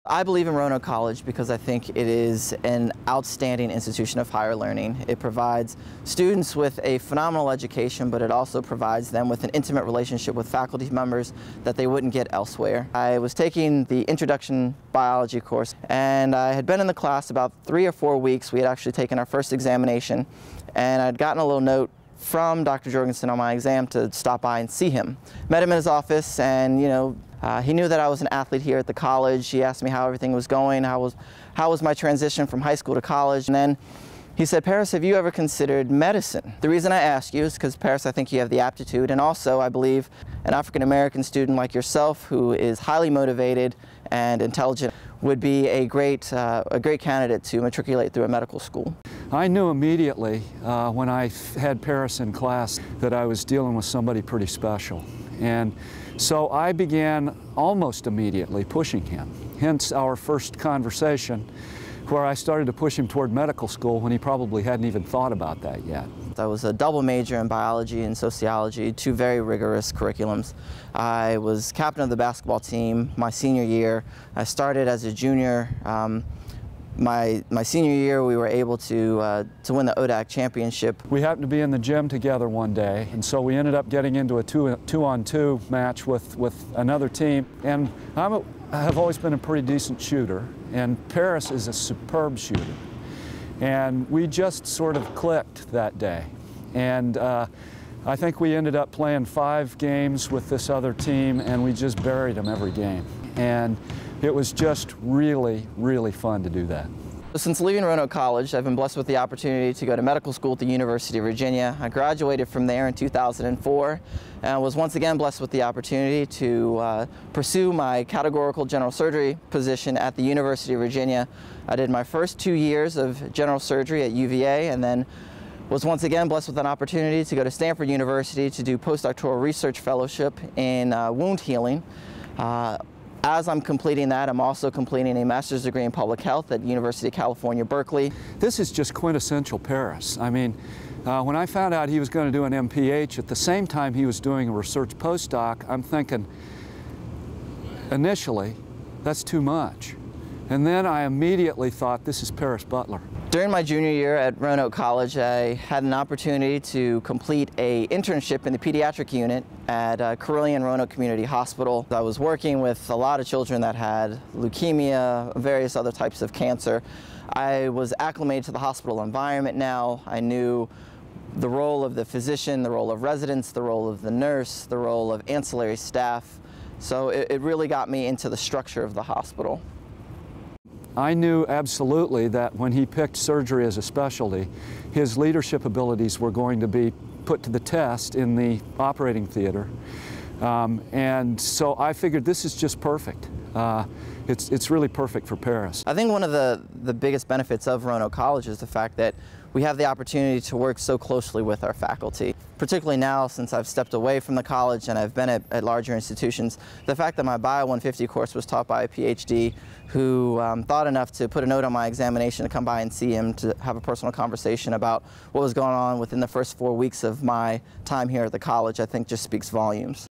I believe in Roanoke College because I think it is an outstanding institution of higher learning. It provides students with a phenomenal education, but it also provides them with an intimate relationship with faculty members that they wouldn't get elsewhere. I was taking the introduction biology course, and I had been in the class about 3 or 4 weeks. We had actually taken our first examination, and I'd gotten a little note from Dr. Jorgensen on my exam to stop by and see him. Met him in his office, and he knew that I was an athlete here at the college. He asked me how everything was going, how was my transition from high school to college, and then he said, "Paris, have you ever considered medicine?" The reason I ask you is because, Paris, I think you have the aptitude, and also I believe an African-American student like yourself who is highly motivated and intelligent would be a great candidate to matriculate through a medical school. I knew immediately when I had Paris in class that I was dealing with somebody pretty special. And so I began almost immediately pushing him, hence our first conversation where I started to push him toward medical school when he probably hadn't even thought about that yet. I was a double major in biology and sociology, 2 very rigorous curriculums. I was captain of the basketball team my senior year. I started as a junior. My senior year, we were able to win the ODAC championship. We happened to be in the gym together one day, and so we ended up getting into a two-on-two match with another team. And I have always been a pretty decent shooter, and Paris is a superb shooter. And we just sort of clicked that day. And I think we ended up playing 5 games with this other team, and we just buried them every game. And it was just really, really fun to do that. Since leaving Roanoke College, I've been blessed with the opportunity to go to medical school at the University of Virginia. I graduated from there in 2004 and was once again blessed with the opportunity to pursue my categorical general surgery position at the University of Virginia. I did my first 2 years of general surgery at UVA, and then was once again blessed with an opportunity to go to Stanford University to do postdoctoral research fellowship in wound healing. As I'm completing that, I'm also completing a master's degree in public health at University of California, Berkeley. This is just quintessential Paris. I mean, when I found out he was going to do an MPH at the same time he was doing a research postdoc, I'm thinking, initially, that's too much. And then I immediately thought, this is Paris Butler. During my junior year at Roanoke College, I had an opportunity to complete an internship in the pediatric unit at Carilion Roanoke Community Hospital. I was working with a lot of children that had leukemia, various other types of cancer. I was acclimated to the hospital environment now. I knew the role of the physician, the role of residents, the role of the nurse, the role of ancillary staff. So it really got me into the structure of the hospital. I knew absolutely that when he picked surgery as a specialty, his leadership abilities were going to be put to the test in the operating theater. And so I figured this is just perfect. It's really perfect for Paris. I think one of the biggest benefits of Roanoke College is the fact that we have the opportunity to work so closely with our faculty. Particularly now, since I've stepped away from the college and I've been at larger institutions, the fact that my Bio 150 course was taught by a PhD who thought enough to put a note on my examination to come by and see him to have a personal conversation about what was going on within the first 4 weeks of my time here at the college, I think just speaks volumes.